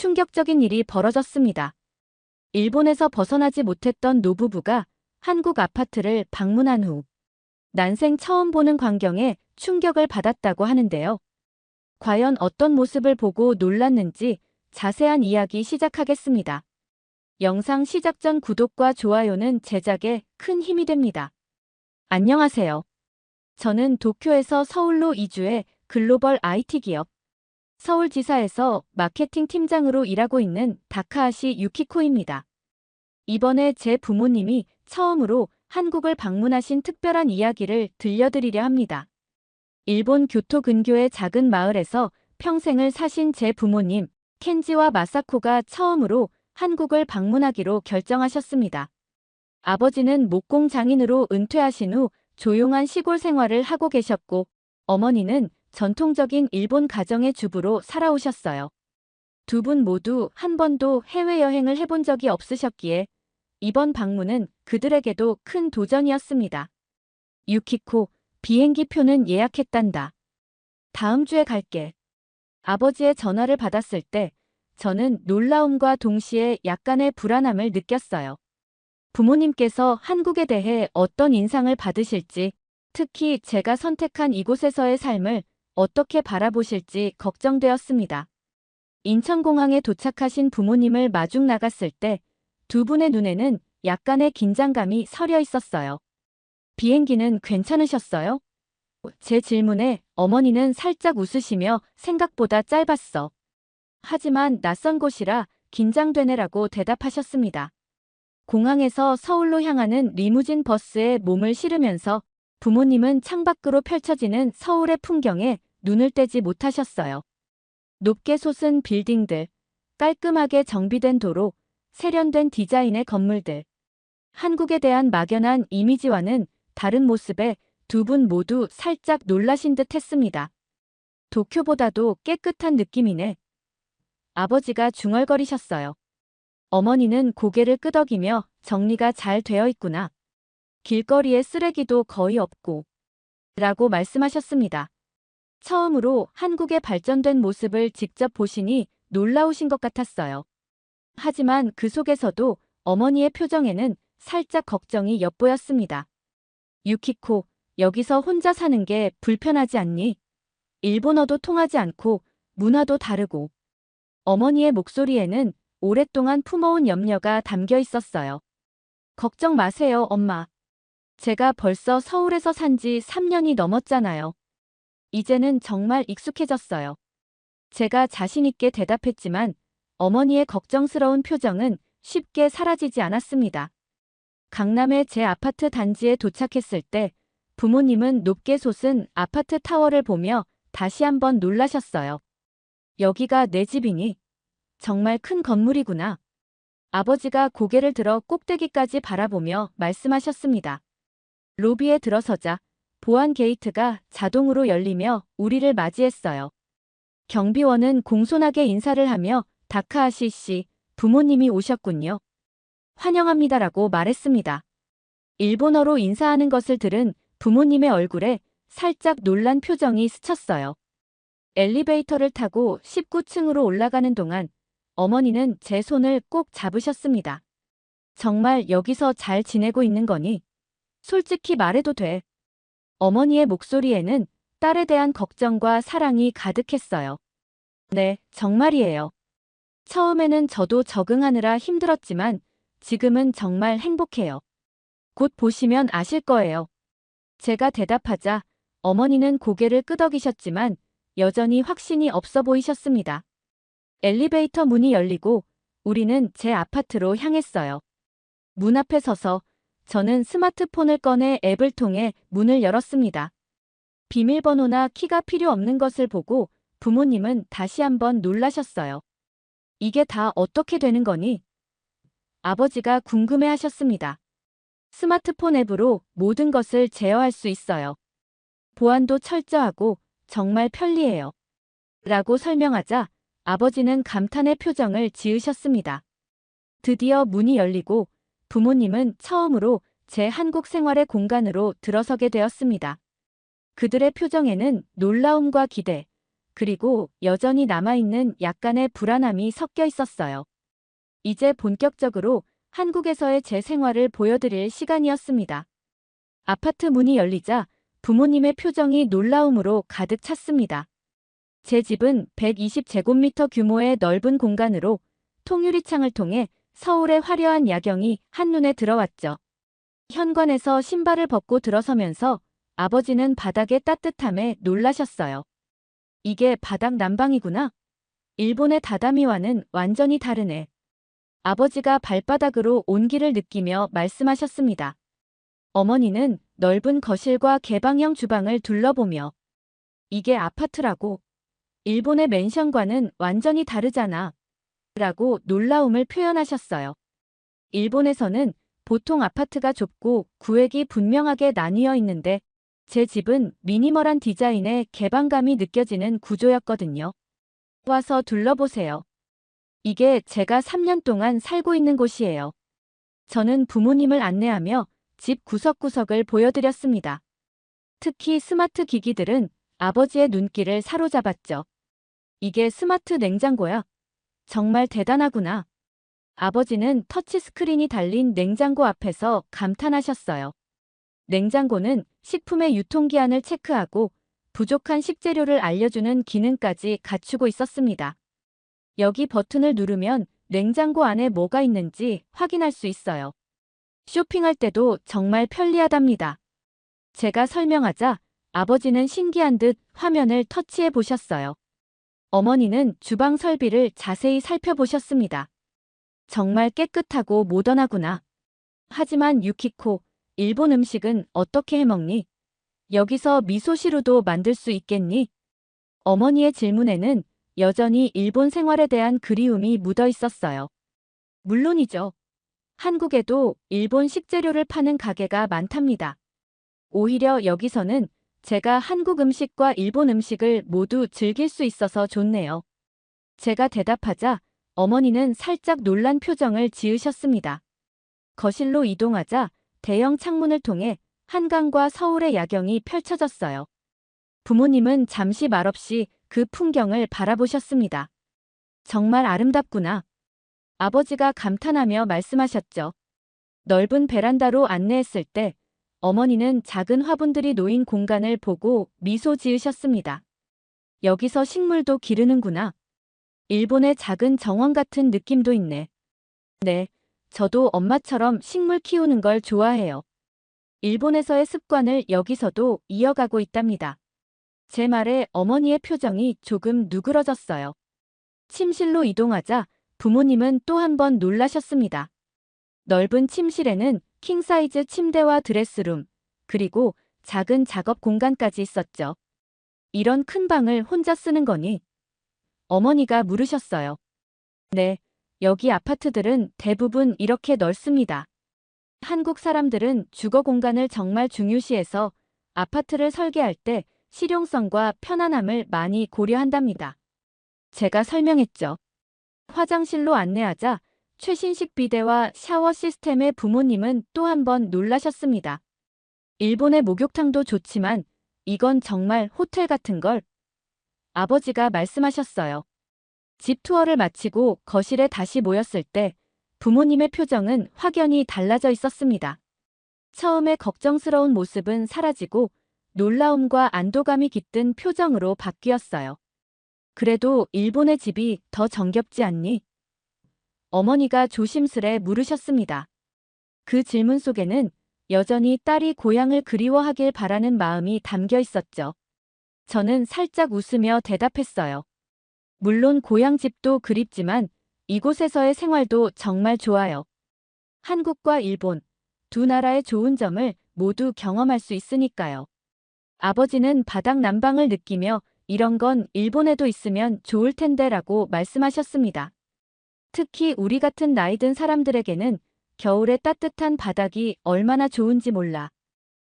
충격적인 일이 벌어졌습니다. 일본에서 벗어나지 못했던 노부부가 한국 아파트를 방문한 후 난생 처음 보는 광경에 충격을 받았다고 하는데요. 과연 어떤 모습을 보고 놀랐는지 자세한 이야기 시작하겠습니다. 영상 시작 전 구독과 좋아요는 제작에 큰 힘이 됩니다. 안녕하세요. 저는 도쿄에서 서울로 이주해 글로벌 IT 기업 서울지사에서 마케팅 팀장으로 일하고 있는 다카하시 유키코입니다. 이번에 제 부모님이 처음으로 한국을 방문하신 특별한 이야기를 들려드리려 합니다. 일본 교토 근교의 작은 마을에서 평생을 사신 제 부모님, 켄지와 마사코가 처음으로 한국을 방문하기로 결정하셨습니다. 아버지는 목공 장인으로 은퇴하신 후 조용한 시골 생활을 하고 계셨고, 어머니는 전통적인 일본 가정의 주부로 살아오셨어요. 두 분 모두 한 번도 해외여행을 해본 적이 없으셨기에 이번 방문은 그들에게도 큰 도전이었습니다. 유키코, 비행기 표는 예약했단다. 다음 주에 갈게. 아버지의 전화를 받았을 때 저는 놀라움과 동시에 약간의 불안함을 느꼈어요. 부모님께서 한국에 대해 어떤 인상을 받으실지, 특히 제가 선택한 이곳에서의 삶을 어떻게 바라보실지 걱정되었습니다. 인천공항에 도착하신 부모님을 마중 나갔을 때 두 분의 눈에는 약간의 긴장감이 서려 있었어요. 비행기는 괜찮으셨어요? 제 질문에 어머니는 살짝 웃으시며 생각보다 짧았어. 하지만 낯선 곳이라 긴장되네라고 대답하셨습니다. 공항에서 서울로 향하는 리무진 버스에 몸을 실으면서 부모님은 창밖으로 펼쳐지는 서울의 풍경에 눈을 떼지 못하셨어요. 높게 솟은 빌딩들, 깔끔하게 정비된 도로, 세련된 디자인의 건물들. 한국에 대한 막연한 이미지와는 다른 모습에 두 분 모두 살짝 놀라신 듯 했습니다. 도쿄보다도 깨끗한 느낌이네. 아버지가 중얼거리셨어요. 어머니는 고개를 끄덕이며 정리가 잘 되어 있구나. 길거리에 쓰레기도 거의 없고. 라고 말씀하셨습니다. 처음으로 한국의 발전된 모습을 직접 보시니 놀라우신 것 같았어요. 하지만 그 속에서도 어머니의 표정에는 살짝 걱정이 엿보였습니다. 유키코, 여기서 혼자 사는 게 불편하지 않니? 일본어도 통하지 않고 문화도 다르고. 어머니의 목소리에는 오랫동안 품어온 염려가 담겨 있었어요. 걱정 마세요, 엄마. 제가 벌써 서울에서 산 지 3년이 넘었잖아요. 이제는 정말 익숙해졌어요. 제가 자신 있게 대답했지만 어머니의 걱정스러운 표정은 쉽게 사라지지 않았습니다. 강남의 제 아파트 단지에 도착했을 때 부모님은 높게 솟은 아파트 타워를 보며 다시 한번 놀라셨어요. 여기가 내 집이니? 정말 큰 건물이구나. 아버지가 고개를 들어 꼭대기까지 바라보며 말씀하셨습니다. 로비에 들어서자 보안 게이트가 자동으로 열리며 우리를 맞이했어요. 경비원은 공손하게 인사를 하며 다카하시 씨, 부모님이 오셨군요. 환영합니다라고 말했습니다. 일본어로 인사하는 것을 들은 부모님의 얼굴에 살짝 놀란 표정이 스쳤어요. 엘리베이터를 타고 19층으로 올라가는 동안 어머니는 제 손을 꼭 잡으셨습니다. 정말 여기서 잘 지내고 있는 거니? 솔직히 말해도 돼. 어머니의 목소리에는 딸에 대한 걱정과 사랑이 가득했어요. 네, 정말이에요. 처음에는 저도 적응하느라 힘들었지만 지금은 정말 행복해요. 곧 보시면 아실 거예요. 제가 대답하자 어머니는 고개를 끄덕이셨지만 여전히 확신이 없어 보이셨습니다. 엘리베이터 문이 열리고 우리는 제 아파트로 향했어요. 문 앞에 서서 저는 스마트폰을 꺼내 앱을 통해 문을 열었습니다. 비밀번호나 키가 필요 없는 것을 보고 부모님은 다시 한번 놀라셨어요. 이게 다 어떻게 되는 거니? 아버지가 궁금해하셨습니다. 스마트폰 앱으로 모든 것을 제어할 수 있어요. 보안도 철저하고 정말 편리해요. 라고 설명하자 아버지는 감탄의 표정을 지으셨습니다. 드디어 문이 열리고 부모님은 처음으로 제 한국 생활의 공간으로 들어서게 되었습니다. 그들의 표정에는 놀라움과 기대, 그리고 여전히 남아있는 약간의 불안함이 섞여 있었어요. 이제 본격적으로 한국에서의 제 생활을 보여드릴 시간이었습니다. 아파트 문이 열리자 부모님의 표정이 놀라움으로 가득 찼습니다. 제 집은 120제곱미터 규모의 넓은 공간으로 통유리창을 통해 서울의 화려한 야경이 한눈에 들어왔죠. 현관에서 신발을 벗고 들어서면서 아버지는 바닥의 따뜻함에 놀라셨어요. 이게 바닥 난방이구나. 일본의 다다미와는 완전히 다르네. 아버지가 발바닥으로 온기를 느끼며 말씀하셨습니다. 어머니는 넓은 거실과 개방형 주방을 둘러보며 이게 아파트라고. 일본의 맨션과는 완전히 다르잖아. 라고 놀라움을 표현하셨어요. 일본에서는 보통 아파트가 좁고 구획이 분명하게 나뉘어 있는데 제 집은 미니멀한 디자인에 개방감이 느껴지는 구조였거든요. 와서 둘러보세요. 이게 제가 3년 동안 살고 있는 곳이에요. 저는 부모님을 안내하며 집 구석구석을 보여드렸습니다. 특히 스마트 기기들은 아버지의 눈길을 사로잡았죠. 이게 스마트 냉장고야. 정말 대단하구나. 아버지는 터치스크린이 달린 냉장고 앞에서 감탄하셨어요. 냉장고는 식품의 유통기한을 체크하고 부족한 식재료를 알려주는 기능까지 갖추고 있었습니다. 여기 버튼을 누르면 냉장고 안에 뭐가 있는지 확인할 수 있어요. 쇼핑할 때도 정말 편리하답니다. 제가 설명하자 아버지는 신기한 듯 화면을 터치해 보셨어요. 어머니는 주방 설비를 자세히 살펴보셨습니다. 정말 깨끗하고 모던하구나. 하지만 유키코, 일본 음식은 어떻게 해먹니? 여기서 미소시루도 만들 수 있겠니? 어머니의 질문에는 여전히 일본 생활에 대한 그리움이 묻어 있었어요. 물론이죠. 한국에도 일본 식재료를 파는 가게가 많답니다. 오히려 여기서는 제가 한국 음식과 일본 음식을 모두 즐길 수 있어서 좋네요. 제가 대답하자 어머니는 살짝 놀란 표정을 지으셨습니다. 거실로 이동하자 대형 창문을 통해 한강과 서울의 야경이 펼쳐졌어요. 부모님은 잠시 말없이 그 풍경을 바라보셨습니다. 정말 아름답구나. 아버지가 감탄하며 말씀하셨죠. 넓은 베란다로 안내했을 때 어머니는 작은 화분들이 놓인 공간을 보고 미소 지으셨습니다. 여기서 식물도 기르는구나. 일본의 작은 정원 같은 느낌도 있네. 네, 저도 엄마처럼 식물 키우는 걸 좋아해요. 일본에서의 습관을 여기서도 이어가고 있답니다. 제 말에 어머니의 표정이 조금 누그러졌어요. 침실로 이동하자 부모님은 또 한 번 놀라셨습니다. 넓은 침실에는 킹사이즈 침대와 드레스룸, 그리고 작은 작업 공간까지 있었죠. 이런 큰 방을 혼자 쓰는 거니? 어머니가 물으셨어요. 네, 여기 아파트들은 대부분 이렇게 넓습니다. 한국 사람들은 주거 공간을 정말 중요시해서 아파트를 설계할 때 실용성과 편안함을 많이 고려한답니다. 제가 설명했죠. 화장실로 안내하자 최신식 비데와 샤워 시스템의 부모님은 또 한 번 놀라셨습니다. 일본의 목욕탕도 좋지만 이건 정말 호텔 같은 걸. 아버지가 말씀하셨어요. 집 투어를 마치고 거실에 다시 모였을 때 부모님의 표정은 확연히 달라져 있었습니다. 처음에 걱정스러운 모습은 사라지고 놀라움과 안도감이 깃든 표정으로 바뀌었어요. 그래도 일본의 집이 더 정겹지 않니? 어머니가 조심스레 물으셨습니다. 그 질문 속에는 여전히 딸이 고향을 그리워하길 바라는 마음이 담겨 있었죠. 저는 살짝 웃으며 대답했어요. 물론 고향 집도 그립지만 이곳에서의 생활도 정말 좋아요. 한국과 일본, 두 나라의 좋은 점을 모두 경험할 수 있으니까요. 아버지는 바닥 난방을 느끼며 이런 건 일본에도 있으면 좋을 텐데라고 말씀하셨습니다. 특히 우리 같은 나이 든 사람들에게는 겨울에 따뜻한 바닥이 얼마나 좋은지 몰라.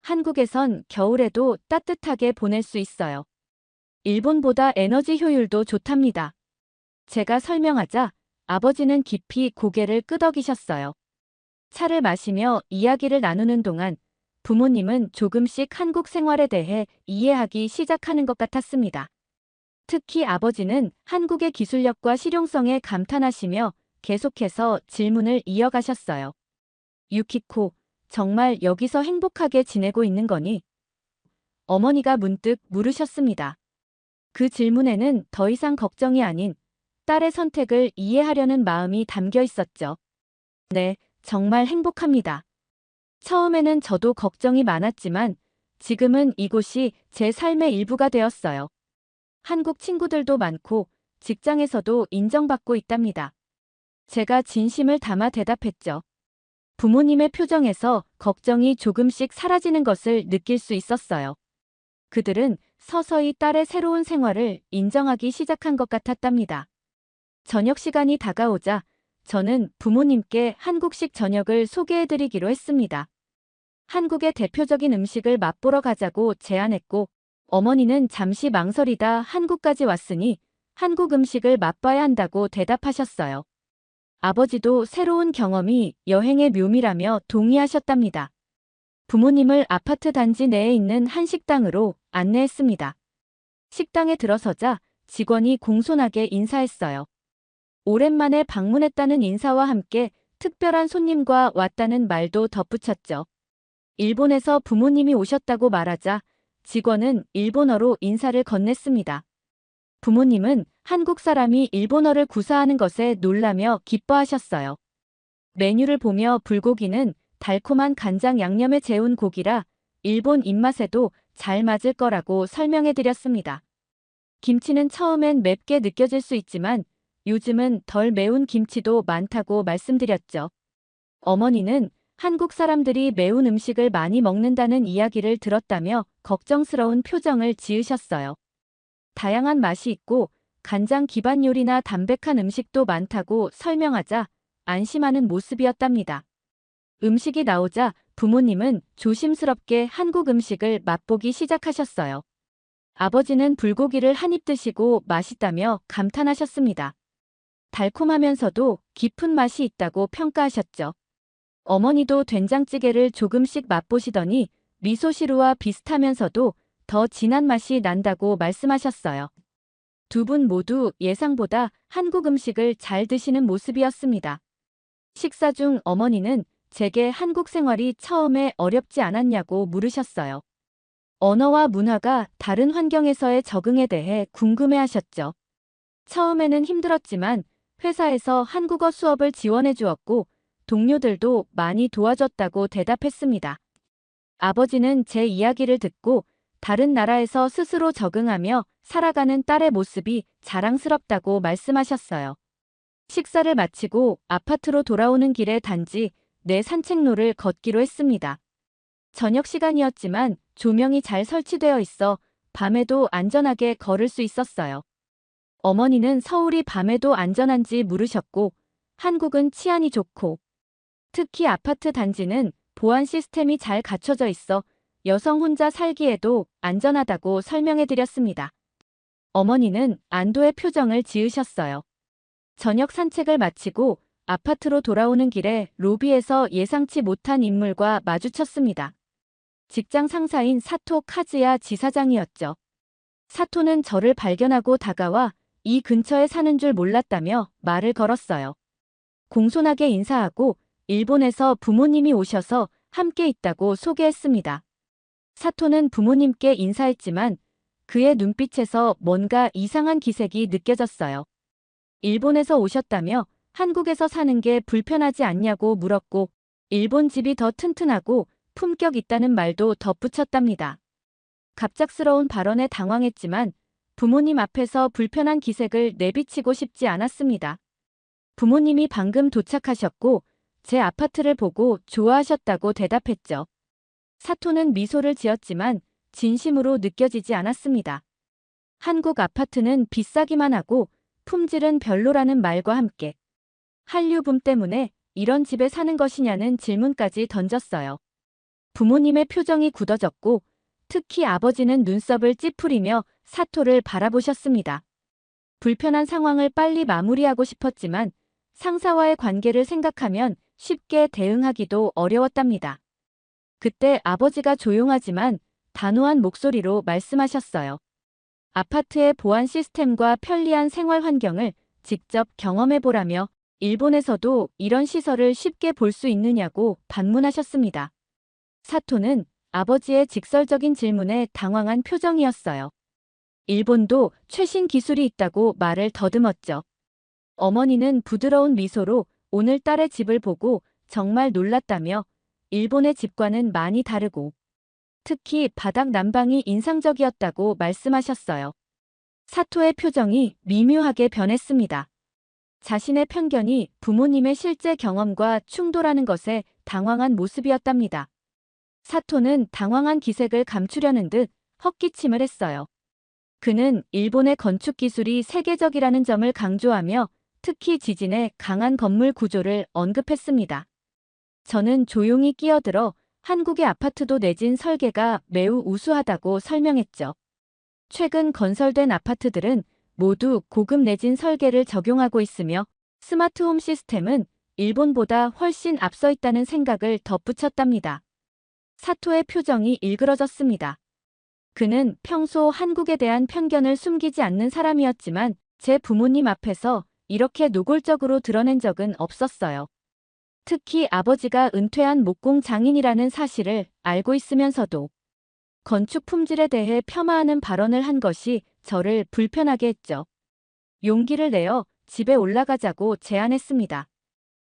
한국에선 겨울에도 따뜻하게 보낼 수 있어요. 일본보다 에너지 효율도 좋답니다. 제가 설명하자 아버지는 깊이 고개를 끄덕이셨어요. 차를 마시며 이야기를 나누는 동안 부모님은 조금씩 한국 생활에 대해 이해하기 시작하는 것 같았습니다. 특히 아버지는 한국의 기술력과 실용성에 감탄하시며 계속해서 질문을 이어가셨어요. 유키코, 정말 여기서 행복하게 지내고 있는 거니? 어머니가 문득 물으셨습니다. 그 질문에는 더 이상 걱정이 아닌 딸의 선택을 이해하려는 마음이 담겨 있었죠. 네, 정말 행복합니다. 처음에는 저도 걱정이 많았지만 지금은 이곳이 제 삶의 일부가 되었어요. 한국 친구들도 많고 직장에서도 인정받고 있답니다. 제가 진심을 담아 대답했죠. 부모님의 표정에서 걱정이 조금씩 사라지는 것을 느낄 수 있었어요. 그들은 서서히 딸의 새로운 생활을 인정하기 시작한 것 같았답니다. 저녁 시간이 다가오자 저는 부모님께 한국식 저녁을 소개해드리기로 했습니다. 한국의 대표적인 음식을 맛보러 가자고 제안했고, 어머니는 잠시 망설이다 한국까지 왔으니 한국 음식을 맛봐야 한다고 대답하셨어요. 아버지도 새로운 경험이 여행의 묘미라며 동의하셨답니다. 부모님을 아파트 단지 내에 있는 한 식당으로 안내했습니다. 식당에 들어서자 직원이 공손하게 인사했어요. 오랜만에 방문했다는 인사와 함께 특별한 손님과 왔다는 말도 덧붙였죠. 일본에서 부모님이 오셨다고 말하자 직원은 일본어로 인사를 건넸습니다. 부모님은 한국 사람이 일본어를 구사하는 것에 놀라며 기뻐하셨어요. 메뉴를 보며 불고기는 달콤한 간장 양념에 재운 고기라 일본 입맛에도 잘 맞을 거라고 설명해드렸습니다. 김치는 처음엔 맵게 느껴질 수 있지만 요즘은 덜 매운 김치도 많다고 말씀드렸죠. 어머니는 한국 사람들이 매운 음식을 많이 먹는다는 이야기를 들었다며 걱정스러운 표정을 지으셨어요. 다양한 맛이 있고 간장 기반 요리나 담백한 음식도 많다고 설명하자 안심하는 모습이었답니다. 음식이 나오자 부모님은 조심스럽게 한국 음식을 맛보기 시작하셨어요. 아버지는 불고기를 한 입 드시고 맛있다며 감탄하셨습니다. 달콤하면서도 깊은 맛이 있다고 평가하셨죠. 어머니도 된장찌개를 조금씩 맛보시더니 미소시루와 비슷하면서도 더 진한 맛이 난다고 말씀하셨어요. 두 분 모두 예상보다 한국 음식을 잘 드시는 모습이었습니다. 식사 중 어머니는 제게 한국 생활이 처음에 어렵지 않았냐고 물으셨어요. 언어와 문화가 다른 환경에서의 적응에 대해 궁금해하셨죠. 처음에는 힘들었지만 회사에서 한국어 수업을 지원해 주었고 동료들도 많이 도와줬다고 대답했습니다. 아버지는 제 이야기를 듣고 다른 나라에서 스스로 적응하며 살아가는 딸의 모습이 자랑스럽다고 말씀하셨어요. 식사를 마치고 아파트로 돌아오는 길에 단지 내 산책로를 걷기로 했습니다. 저녁 시간이었지만 조명이 잘 설치되어 있어 밤에도 안전하게 걸을 수 있었어요. 어머니는 서울이 밤에도 안전한지 물으셨고 한국은 치안이 좋고 특히 아파트 단지는 보안 시스템이 잘 갖춰져 있어 여성 혼자 살기에도 안전하다고 설명해드렸습니다. 어머니는 안도의 표정을 지으셨어요. 저녁 산책을 마치고 아파트로 돌아오는 길에 로비에서 예상치 못한 인물과 마주쳤습니다. 직장 상사인 사토 카즈야 지사장이었죠. 사토는 저를 발견하고 다가와 이 근처에 사는 줄 몰랐다며 말을 걸었어요. 공손하게 인사하고 일본에서 부모님이 오셔서 함께 있다고 소개했습니다. 사토는 부모님께 인사했지만 그의 눈빛에서 뭔가 이상한 기색이 느껴졌어요. 일본에서 오셨다며 한국에서 사는 게 불편하지 않냐고 물었고 일본 집이 더 튼튼하고 품격 있다는 말도 덧붙였답니다. 갑작스러운 발언에 당황했지만 부모님 앞에서 불편한 기색을 내비치고 싶지 않았습니다. 부모님이 방금 도착하셨고 제 아파트를 보고 좋아하셨다고 대답했죠. 사토는 미소를 지었지만 진심으로 느껴지지 않았습니다. 한국 아파트는 비싸기만 하고 품질은 별로라는 말과 함께 한류붐 때문에 이런 집에 사는 것이냐는 질문까지 던졌어요. 부모님의 표정이 굳어졌고 특히 아버지는 눈썹을 찌푸리며 사토를 바라보셨습니다. 불편한 상황을 빨리 마무리하고 싶었지만 상사와의 관계를 생각하면 쉽게 대응하기도 어려웠답니다. 그때 아버지가 조용하지만 단호한 목소리로 말씀하셨어요. 아파트의 보안 시스템과 편리한 생활 환경을 직접 경험해보라며 일본에서도 이런 시설을 쉽게 볼 수 있느냐고 반문하셨습니다. 사토는 아버지의 직설적인 질문에 당황한 표정이었어요. 일본도 최신 기술이 있다고 말을 더듬었죠. 어머니는 부드러운 미소로 오늘 딸의 집을 보고 정말 놀랐다며 일본의 집과는 많이 다르고 특히 바닥 난방이 인상적이었다고 말씀하셨어요. 사토의 표정이 미묘하게 변했습니다. 자신의 편견이 부모님의 실제 경험과 충돌하는 것에 당황한 모습이었답니다. 사토는 당황한 기색을 감추려는 듯 헛기침을 했어요. 그는 일본의 건축 기술이 세계적이라는 점을 강조하며 특히 지진의 강한 건물 구조를 언급했습니다. 저는 조용히 끼어들어 한국의 아파트도 내진 설계가 매우 우수하다고 설명했죠. 최근 건설된 아파트들은 모두 고급 내진 설계를 적용하고 있으며 스마트홈 시스템은 일본보다 훨씬 앞서 있다는 생각을 덧붙였답니다. 사토의 표정이 일그러졌습니다. 그는 평소 한국에 대한 편견을 숨기지 않는 사람이었지만 제 부모님 앞에서 이렇게 노골적으로 드러낸 적은 없었어요. 특히 아버지가 은퇴한 목공 장인이라는 사실을 알고 있으면서도 건축 품질에 대해 폄하하는 발언을 한 것이 저를 불편하게 했죠. 용기를 내어 집에 올라가자고 제안했습니다.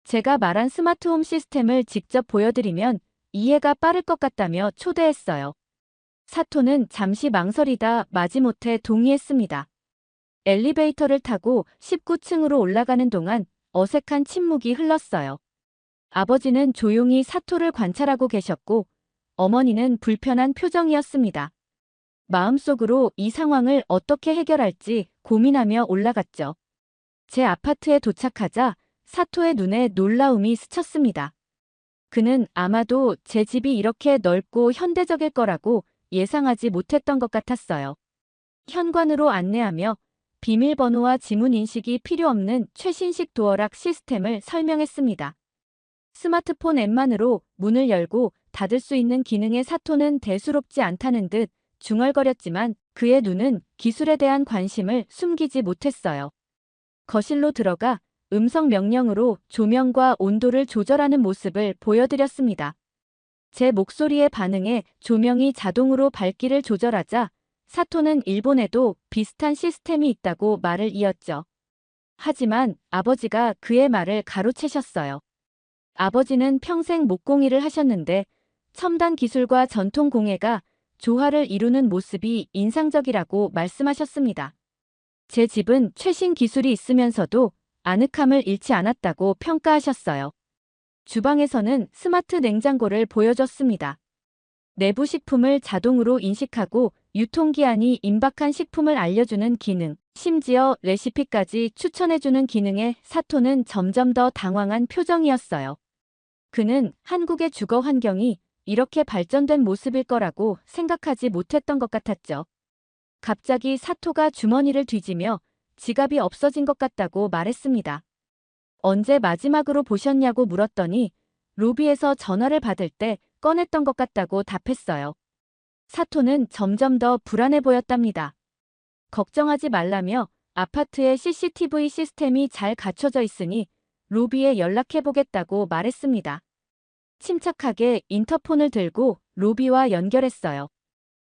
제가 말한 스마트홈 시스템을 직접 보여드리면 이해가 빠를 것 같다며 초대했어요. 사토는 잠시 망설이다 마지못해 동의했습니다. 엘리베이터를 타고 19층으로 올라가는 동안 어색한 침묵이 흘렀어요. 아버지는 조용히 사토를 관찰하고 계셨고 어머니는 불편한 표정이었습니다. 마음속으로 이 상황을 어떻게 해결할지 고민하며 올라갔죠. 제 아파트에 도착하자 사토의 눈에 놀라움이 스쳤습니다. 그는 아마도 제 집이 이렇게 넓고 현대적일 거라고 예상하지 못했던 것 같았어요. 현관으로 안내하며 비밀번호와 지문 인식이 필요 없는 최신식 도어락 시스템을 설명했습니다. 스마트폰 앱만으로 문을 열고 닫을 수 있는 기능의 사토는 대수롭지 않다는 듯 중얼거렸지만 그의 눈은 기술에 대한 관심을 숨기지 못했어요. 거실로 들어가 음성 명령으로 조명과 온도를 조절하는 모습을 보여드렸습니다. 제 목소리에 반응해 조명이 자동으로 밝기를 조절하자 사토는 일본에도 비슷한 시스템이 있다고 말을 이었죠. 하지만 아버지가 그의 말을 가로채셨어요. 아버지는 평생 목공일을 하셨는데 첨단 기술과 전통 공예가 조화를 이루는 모습이 인상적이라고 말씀하셨습니다. 제 집은 최신 기술이 있으면서도 아늑함을 잃지 않았다고 평가하셨어요. 주방에서는 스마트 냉장고를 보여줬습니다. 내부 식품을 자동으로 인식하고 유통기한이 임박한 식품을 알려주는 기능, 심지어 레시피까지 추천해주는 기능에 사토는 점점 더 당황한 표정이었어요. 그는 한국의 주거 환경이 이렇게 발전된 모습일 거라고 생각하지 못했던 것 같았죠. 갑자기 사토가 주머니를 뒤지며 지갑이 없어진 것 같다고 말했습니다. 언제 마지막으로 보셨냐고 물었더니 로비에서 전화를 받을 때 꺼냈던 것 같다고 답했어요. 사토는 점점 더 불안해 보였답니다. 걱정하지 말라며 아파트에 CCTV 시스템이 잘 갖춰져 있으니 로비에 연락해보겠다고 말했습니다. 침착하게 인터폰을 들고 로비와 연결했어요.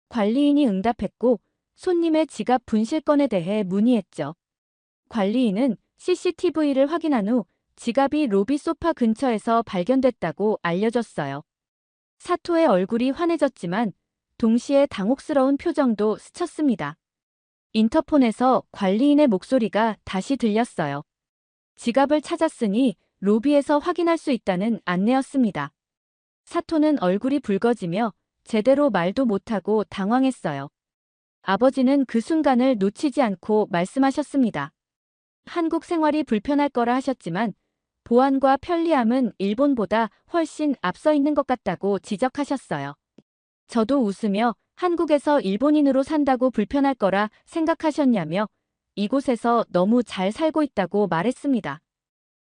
관리인이 응답했고 손님의 지갑 분실건에 대해 문의했죠. 관리인은 CCTV를 확인한 후 지갑이 로비 소파 근처에서 발견됐다고 알려줬어요. 사토의 얼굴이 환해졌지만 동시에 당혹스러운 표정도 스쳤습니다. 인터폰에서 관리인의 목소리가 다시 들렸어요. 지갑을 찾았으니 로비에서 확인할 수 있다는 안내였습니다. 사토는 얼굴이 붉어지며 제대로 말도 못하고 당황했어요. 아버지는 그 순간을 놓치지 않고 말씀하셨습니다. 한국 생활이 불편할 거라 하셨지만 보안과 편리함은 일본보다 훨씬 앞서 있는 것 같다고 지적하셨어요. 저도 웃으며 한국에서 일본인으로 산다고 불편할 거라 생각하셨냐며 이곳에서 너무 잘 살고 있다고 말했습니다.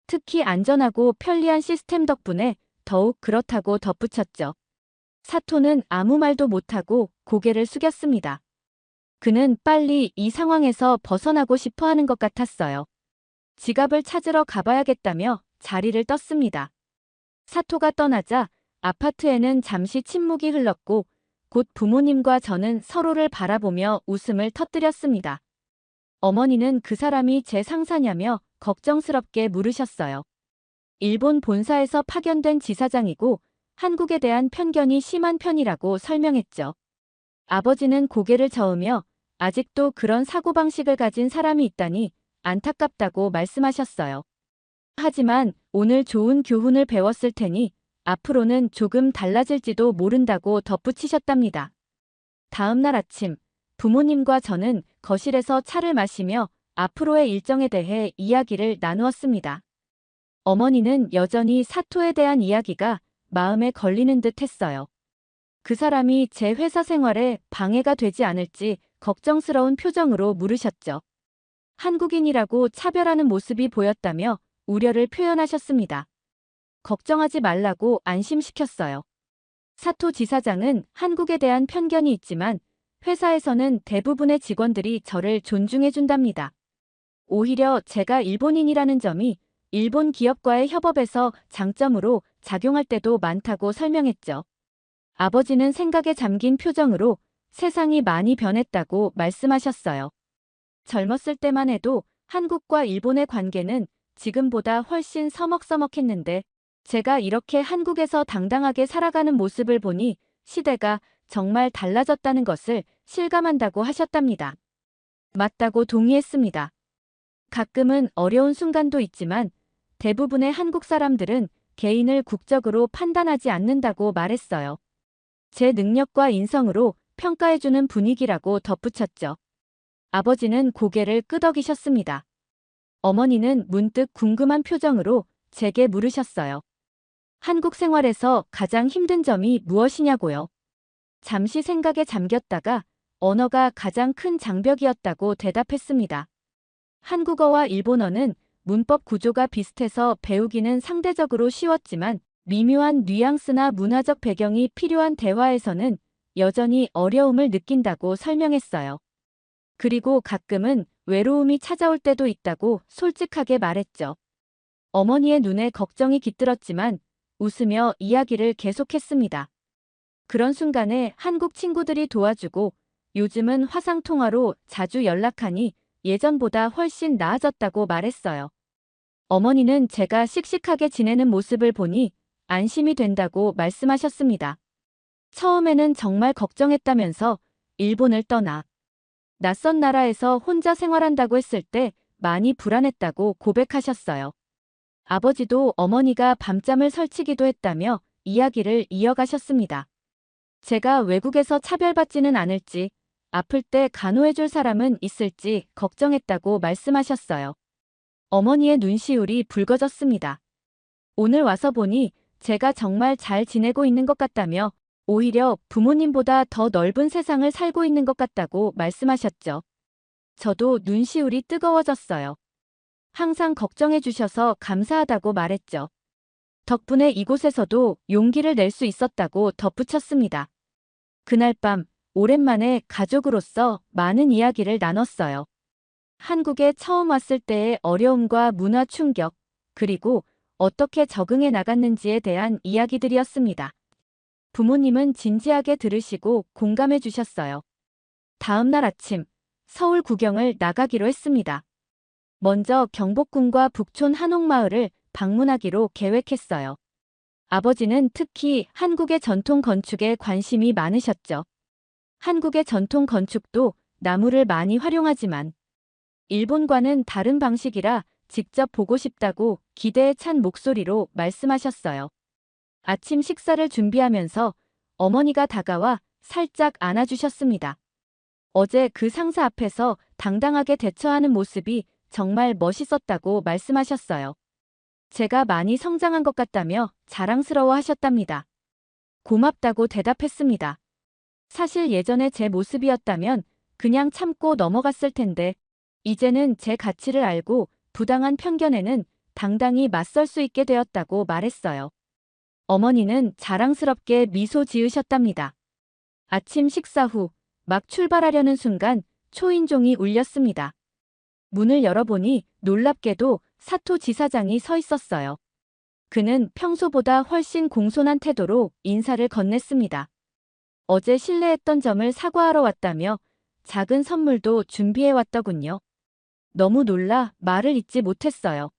특히 안전하고 편리한 시스템 덕분에 더욱 그렇다고 덧붙였죠. 사토는 아무 말도 못하고 고개를 숙였습니다. 그는 빨리 이 상황에서 벗어나고 싶어 하는 것 같았어요. 지갑을 찾으러 가봐야겠다며 자리를 떴습니다. 사토가 떠나자 아파트에는 잠시 침묵이 흘렀고 곧 부모님과 저는 서로를 바라보며 웃음을 터뜨렸습니다. 어머니는 그 사람이 제 상사냐며 걱정스럽게 물으셨어요. 일본 본사에서 파견된 지사장이고 한국에 대한 편견이 심한 편이라고 설명했죠. 아버지는 고개를 저으며 아직도 그런 사고방식을 가진 사람이 있다니 안타깝다고 말씀하셨어요. 하지만 오늘 좋은 교훈을 배웠을 테니 앞으로는 조금 달라질지도 모른다고 덧붙이셨답니다. 다음 날 아침, 부모님과 저는 거실에서 차를 마시며 앞으로의 일정에 대해 이야기를 나누었습니다. 어머니는 여전히 사토에 대한 이야기가 마음에 걸리는 듯 했어요. 그 사람이 제 회사 생활에 방해가 되지 않을지 걱정스러운 표정으로 물으셨죠. 한국인이라고 차별하는 모습이 보였다며 우려를 표현하셨습니다. 걱정하지 말라고 안심시켰어요. 사토 지사장은 한국에 대한 편견이 있지만 회사에서는 대부분의 직원들이 저를 존중해준답니다. 오히려 제가 일본인이라는 점이 일본 기업과의 협업에서 장점으로 작용할 때도 많다고 설명했죠. 아버지는 생각에 잠긴 표정으로 세상이 많이 변했다고 말씀하셨어요. 젊었을 때만 해도 한국과 일본의 관계는 지금보다 훨씬 서먹서먹했는데 제가 이렇게 한국에서 당당하게 살아가는 모습을 보니 시대가 정말 달라졌다는 것을 실감한다고 하셨답니다. 맞다고 동의했습니다. 가끔은 어려운 순간도 있지만 대부분의 한국 사람들은 개인을 국적으로 판단하지 않는다고 말했어요. 제 능력과 인성으로 평가해주는 분위기라고 덧붙였죠. 아버지는 고개를 끄덕이셨습니다. 어머니는 문득 궁금한 표정으로 제게 물으셨어요. 한국 생활에서 가장 힘든 점이 무엇이냐고요. 잠시 생각에 잠겼다가 언어가 가장 큰 장벽이었다고 대답했습니다. 한국어와 일본어는 문법 구조가 비슷해서 배우기는 상대적으로 쉬웠지만 미묘한 뉘앙스나 문화적 배경이 필요한 대화에서는 여전히 어려움을 느낀다고 설명했어요. 그리고 가끔은 외로움이 찾아올 때도 있다고 솔직하게 말했죠. 어머니의 눈에 걱정이 깃들었지만 웃으며 이야기를 계속했습니다. 그런 순간에 한국 친구들이 도와주고 요즘은 화상통화로 자주 연락하니 예전보다 훨씬 나아졌다고 말했어요. 어머니는 제가 씩씩하게 지내는 모습을 보니 안심이 된다고 말씀하셨습니다. 처음에는 정말 걱정했다면서 일본을 떠나 낯선 나라에서 혼자 생활한다고 했을 때 많이 불안했다고 고백하셨어요. 아버지도 어머니가 밤잠을 설치기도 했다며 이야기를 이어가셨습니다. 제가 외국에서 차별받지는 않을지, 아플 때 간호해줄 사람은 있을지 걱정했다고 말씀하셨어요. 어머니의 눈시울이 붉어졌습니다. 오늘 와서 보니 제가 정말 잘 지내고 있는 것 같다며 오히려 부모님보다 더 넓은 세상을 살고 있는 것 같다고 말씀하셨죠. 저도 눈시울이 뜨거워졌어요. 항상 걱정해 주셔서 감사하다고 말했죠. 덕분에 이곳에서도 용기를 낼 수 있었다고 덧붙였습니다. 그날 밤 오랜만에 가족으로서 많은 이야기를 나눴어요. 한국에 처음 왔을 때의 어려움과 문화 충격, 그리고 어떻게 적응해 나갔는지에 대한 이야기들이었습니다. 부모님은 진지하게 들으시고 공감해 주셨어요. 다음 날 아침, 서울 구경을 나가기로 했습니다. 먼저 경복궁과 북촌 한옥마을을 방문하기로 계획했어요. 아버지는 특히 한국의 전통 건축에 관심이 많으셨죠. 한국의 전통 건축도 나무를 많이 활용하지만 일본과는 다른 방식이라 직접 보고 싶다고 기대에 찬 목소리로 말씀하셨어요. 아침 식사를 준비하면서 어머니가 다가와 살짝 안아주셨습니다. 어제 그 상사 앞에서 당당하게 대처하는 모습이 정말 멋있었다고 말씀하셨어요. 제가 많이 성장한 것 같다며 자랑스러워 하셨답니다. 고맙다고 대답했습니다. 사실 예전에 제 모습이었다면 그냥 참고 넘어갔을 텐데 이제는 제 가치를 알고 부당한 편견에는 당당히 맞설 수 있게 되었다고 말했어요. 어머니는 자랑스럽게 미소 지으셨답니다. 아침 식사 후 막 출발하려는 순간 초인종이 울렸습니다. 문을 열어보니 놀랍게도 사토 지사장이 서 있었어요. 그는 평소보다 훨씬 공손한 태도로 인사를 건넸습니다. 어제 실례했던 점을 사과하러 왔다며 작은 선물도 준비해 왔더군요. 너무 놀라 말을 잇지 못했어요.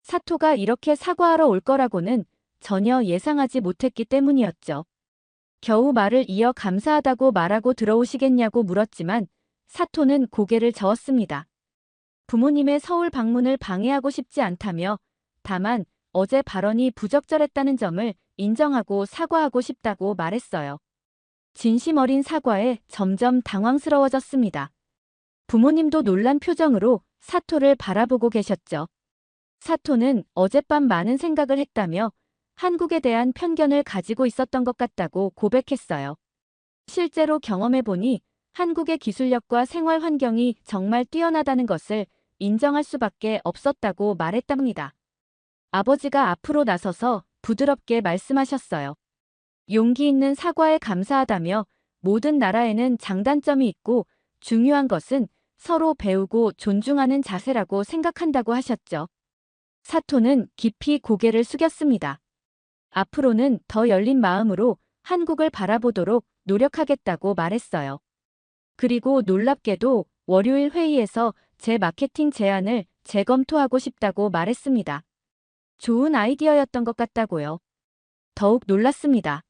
사토가 이렇게 사과하러 올 거라고는 전혀 예상하지 못했기 때문이었죠. 겨우 말을 이어 감사하다고 말하고 들어오시겠냐고 물었지만 사토는 고개를 저었습니다. 부모님의 서울 방문을 방해하고 싶지 않다며 다만 어제 발언이 부적절했다는 점을 인정하고 사과하고 싶다고 말했어요. 진심 어린 사과에 점점 당황스러워졌습니다. 부모님도 놀란 표정으로 사토를 바라보고 계셨죠. 사토는 어젯밤 많은 생각을 했다며 한국에 대한 편견을 가지고 있었던 것 같다고 고백했어요. 실제로 경험해보니 한국의 기술력과 생활 환경이 정말 뛰어나다는 것을 인정할 수밖에 없었다고 말했답니다. 아버지가 앞으로 나서서 부드럽게 말씀하셨어요. 용기 있는 사과에 감사하다며 모든 나라에는 장단점이 있고 중요한 것은 서로 배우고 존중하는 자세라고 생각한다고 하셨죠. 사토는 깊이 고개를 숙였습니다. 앞으로는 더 열린 마음으로 한국을 바라보도록 노력하겠다고 말했어요. 그리고 놀랍게도 월요일 회의에서 제 마케팅 제안을 재검토하고 싶다고 말했습니다. 좋은 아이디어였던 것 같다고요. 더욱 놀랐습니다.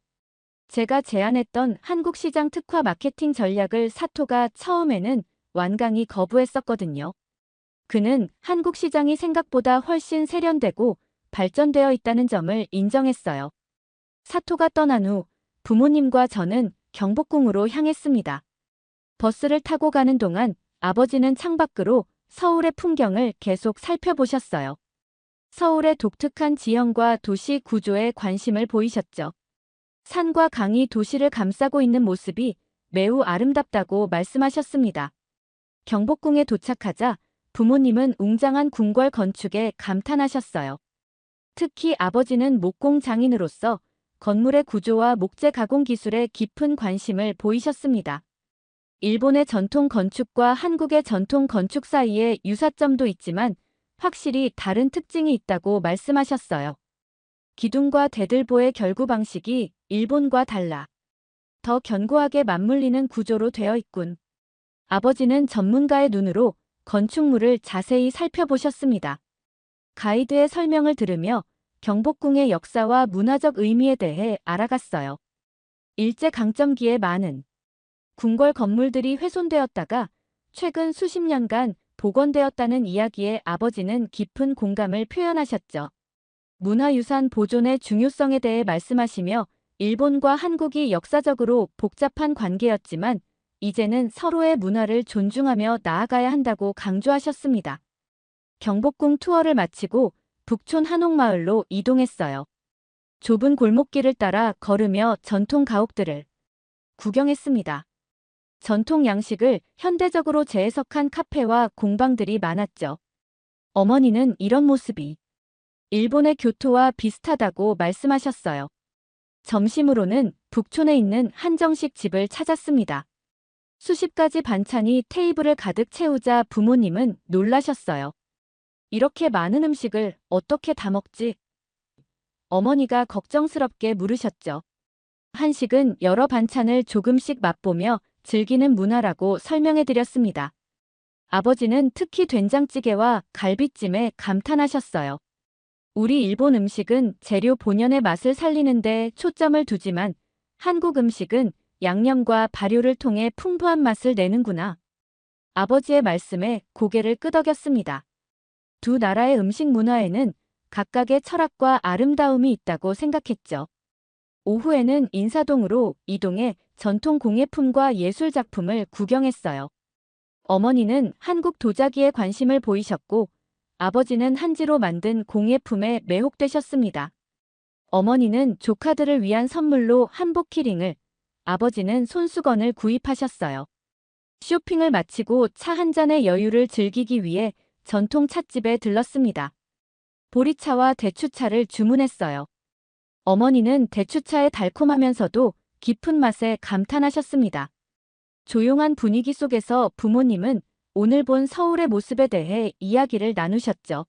제가 제안했던 한국 시장 특화 마케팅 전략을 사토가 처음에는 완강히 거부했었거든요. 그는 한국 시장이 생각보다 훨씬 세련되고 발전되어 있다는 점을 인정했어요. 사토가 떠난 후 부모님과 저는 경복궁으로 향했습니다. 버스를 타고 가는 동안 아버지는 창밖으로 서울의 풍경을 계속 살펴보셨어요. 서울의 독특한 지형과 도시 구조에 관심을 보이셨죠. 산과 강이 도시를 감싸고 있는 모습이 매우 아름답다고 말씀하셨습니다. 경복궁에 도착하자 부모님은 웅장한 궁궐 건축에 감탄하셨어요. 특히 아버지는 목공 장인으로서 건물의 구조와 목재 가공 기술에 깊은 관심을 보이셨습니다. 일본의 전통 건축과 한국의 전통 건축 사이에 유사점도 있지만 확실히 다른 특징이 있다고 말씀하셨어요. 기둥과 대들보의 결구 방식이 일본과 달라 더 견고하게 맞물리는 구조로 되어 있군. 아버지는 전문가의 눈으로 건축물을 자세히 살펴보셨습니다. 가이드의 설명을 들으며 경복궁의 역사와 문화적 의미에 대해 알아갔어요. 일제강점기에 많은 궁궐 건물들이 훼손되었다가 최근 수십 년간 복원되었다는 이야기에 아버지는 깊은 공감을 표현하셨죠. 문화유산 보존의 중요성에 대해 말씀하시며 일본과 한국이 역사적으로 복잡한 관계였지만 이제는 서로의 문화를 존중하며 나아가야 한다고 강조하셨습니다. 경복궁 투어를 마치고 북촌 한옥마을로 이동했어요. 좁은 골목길을 따라 걸으며 전통 가옥들을 구경했습니다. 전통 양식을 현대적으로 재해석한 카페와 공방들이 많았죠. 어머니는 이런 모습이 일본의 교토와 비슷하다고 말씀하셨어요. 점심으로는 북촌에 있는 한정식 집을 찾았습니다. 수십 가지 반찬이 테이블을 가득 채우자 부모님은 놀라셨어요. 이렇게 많은 음식을 어떻게 다 먹지? 어머니가 걱정스럽게 물으셨죠. 한식은 여러 반찬을 조금씩 맛보며 즐기는 문화라고 설명해드렸습니다. 아버지는 특히 된장찌개와 갈비찜에 감탄하셨어요. 우리 일본 음식은 재료 본연의 맛을 살리는데 초점을 두지만 한국 음식은 양념과 발효를 통해 풍부한 맛을 내는구나. 아버지의 말씀에 고개를 끄덕였습니다. 두 나라의 음식 문화에는 각각의 철학과 아름다움이 있다고 생각했죠. 오후에는 인사동으로 이동해 전통 공예품과 예술 작품을 구경했어요. 어머니는 한국 도자기에 관심을 보이셨고 아버지는 한지로 만든 공예품에 매혹되셨습니다. 어머니는 조카들을 위한 선물로 한복 키링을, 아버지는 손수건을 구입하셨어요. 쇼핑을 마치고 차 한 잔의 여유를 즐기기 위해 전통 찻집에 들렀습니다. 보리차와 대추차를 주문했어요. 어머니는 대추차의 달콤하면서도 깊은 맛에 감탄하셨습니다. 조용한 분위기 속에서 부모님은 오늘 본 서울의 모습에 대해 이야기를 나누셨죠.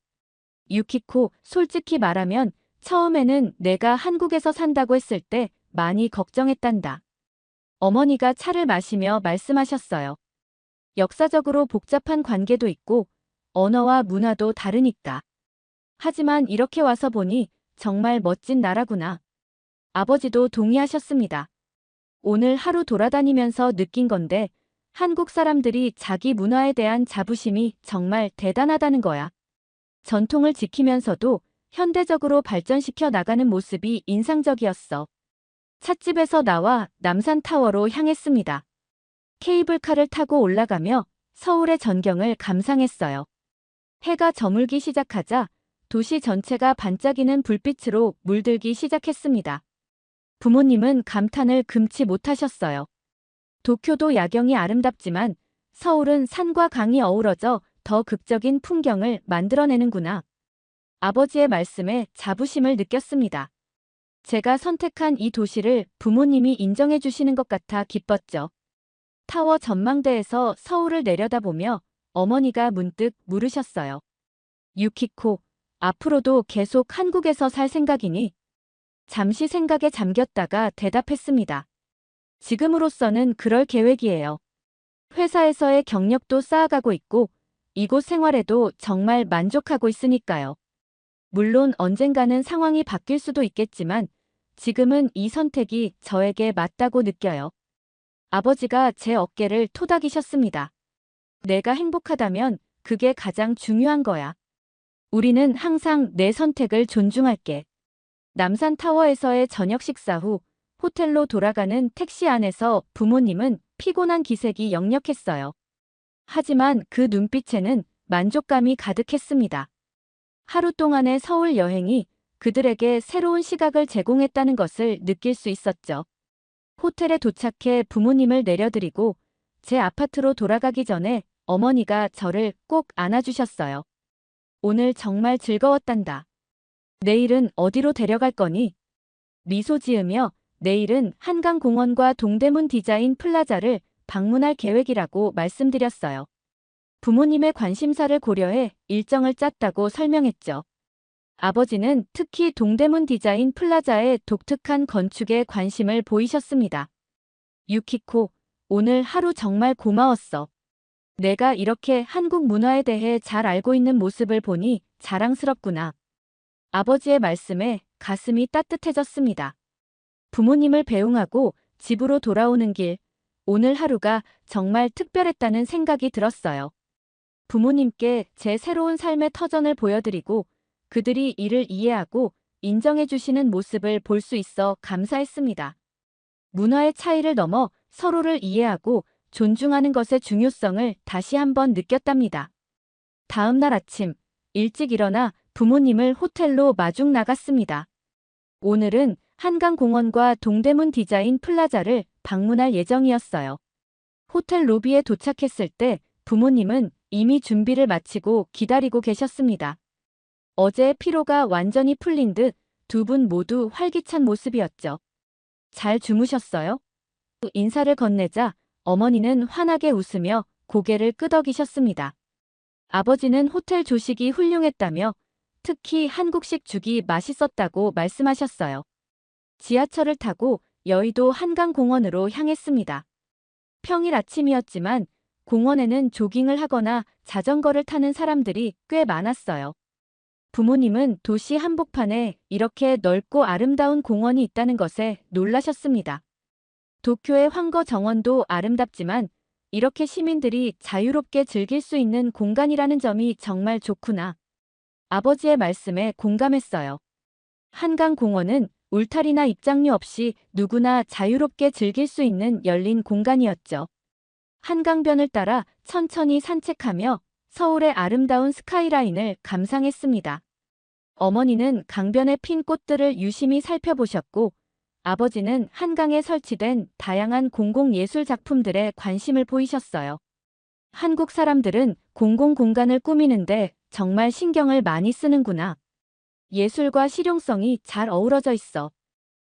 유키코, 솔직히 말하면 처음에는 내가 한국에서 산다고 했을 때 많이 걱정했단다. 어머니가 차를 마시며 말씀하셨어요. 역사적으로 복잡한 관계도 있고 언어와 문화도 다르니까. 하지만 이렇게 와서 보니 정말 멋진 나라구나. 아버지도 동의하셨습니다. 오늘 하루 돌아다니면서 느낀 건데 한국 사람들이 자기 문화에 대한 자부심이 정말 대단하다는 거야. 전통을 지키면서도 현대적으로 발전시켜 나가는 모습이 인상적이었어. 찻집에서 나와 남산타워로 향했습니다. 케이블카를 타고 올라가며 서울의 전경을 감상했어요. 해가 저물기 시작하자 도시 전체가 반짝이는 불빛으로 물들기 시작했습니다. 부모님은 감탄을 금치 못하셨어요. 도쿄도 야경이 아름답지만 서울은 산과 강이 어우러져 더 극적인 풍경을 만들어내는구나. 아버지의 말씀에 자부심을 느꼈습니다. 제가 선택한 이 도시를 부모님이 인정해 주시는 것 같아 기뻤죠. 타워 전망대에서 서울을 내려다보며 어머니가 문득 물으셨어요. 유키코, 앞으로도 계속 한국에서 살 생각이니? 잠시 생각에 잠겼다가 대답했습니다. 지금으로서는 그럴 계획이에요. 회사에서의 경력도 쌓아가고 있고 이곳 생활에도 정말 만족하고 있으니까요. 물론 언젠가는 상황이 바뀔 수도 있겠지만 지금은 이 선택이 저에게 맞다고 느껴요. 아버지가 제 어깨를 토닥이셨습니다. 내가 행복하다면 그게 가장 중요한 거야. 우리는 항상 내 선택을 존중할게. 남산타워에서의 저녁 식사 후 호텔로 돌아가는 택시 안에서 부모님은 피곤한 기색이 역력했어요. 하지만 그 눈빛에는 만족감이 가득했습니다. 하루 동안의 서울 여행이 그들에게 새로운 시각을 제공했다는 것을 느낄 수 있었죠. 호텔에 도착해 부모님을 내려드리고 제 아파트로 돌아가기 전에 어머니가 저를 꼭 안아주셨어요. 오늘 정말 즐거웠단다. 내일은 어디로 데려갈 거니? 미소 지으며 내일은 한강공원과 동대문 디자인 플라자를 방문할 계획이라고 말씀드렸어요. 부모님의 관심사를 고려해 일정을 짰다고 설명했죠. 아버지는 특히 동대문 디자인 플라자의 독특한 건축에 관심을 보이셨습니다. 유키코, 오늘 하루 정말 고마웠어. 내가 이렇게 한국 문화에 대해 잘 알고 있는 모습을 보니 자랑스럽구나. 아버지의 말씀에 가슴이 따뜻해졌습니다. 부모님을 배웅하고 집으로 돌아오는 길, 오늘 하루가 정말 특별했다는 생각이 들었어요. 부모님께 제 새로운 삶의 터전을 보여드리고 그들이 이를 이해하고 인정해 주시는 모습을 볼 수 있어 감사했습니다. 문화의 차이를 넘어 서로를 이해하고 존중하는 것의 중요성을 다시 한번 느꼈답니다. 다음 날 아침, 일찍 일어나 부모님을 호텔로 마중 나갔습니다. 오늘은 한강공원과 동대문 디자인 플라자를 방문할 예정이었어요. 호텔 로비에 도착했을 때 부모님은 이미 준비를 마치고 기다리고 계셨습니다. 어제의 피로가 완전히 풀린 듯 두 분 모두 활기찬 모습이었죠. 잘 주무셨어요? 인사를 건네자 어머니는 환하게 웃으며 고개를 끄덕이셨습니다. 아버지는 호텔 조식이 훌륭했다며 특히 한국식 죽이 맛있었다고 말씀하셨어요. 지하철을 타고 여의도 한강공원으로 향했습니다. 평일 아침이었지만 공원에는 조깅을 하거나 자전거를 타는 사람들이 꽤 많았어요. 부모님은 도시 한복판에 이렇게 넓고 아름다운 공원이 있다는 것에 놀라셨습니다. 도쿄의 황거 정원도 아름답지만 이렇게 시민들이 자유롭게 즐길 수 있는 공간이라는 점이 정말 좋구나. 아버지의 말씀에 공감했어요. 한강공원은 울타리나 입장료 없이 누구나 자유롭게 즐길 수 있는 열린 공간이었죠. 한강변을 따라 천천히 산책하며 서울의 아름다운 스카이라인을 감상했습니다. 어머니는 강변에 핀 꽃들을 유심히 살펴보셨고 아버지는 한강에 설치된 다양한 공공예술 작품들에 관심을 보이셨어요. 한국 사람들은 공공공간을 꾸미는데 정말 신경을 많이 쓰는구나. 예술과 실용성이 잘 어우러져 있어.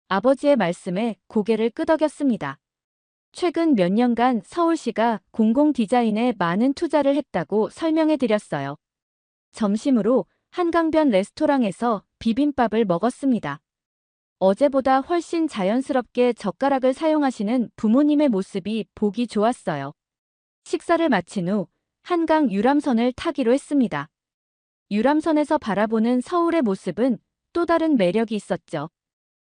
아버지의 말씀에 고개를 끄덕였습니다. 최근 몇 년간 서울시가 공공 디자인에 많은 투자를 했다고 설명해 드렸어요. 점심으로 한강변 레스토랑에서 비빔밥을 먹었습니다. 어제보다 훨씬 자연스럽게 젓가락을 사용하시는 부모님의 모습이 보기 좋았어요. 식사를 마친 후 한강 유람선을 타기로 했습니다. 유람선에서 바라보는 서울의 모습은 또 다른 매력이 있었죠.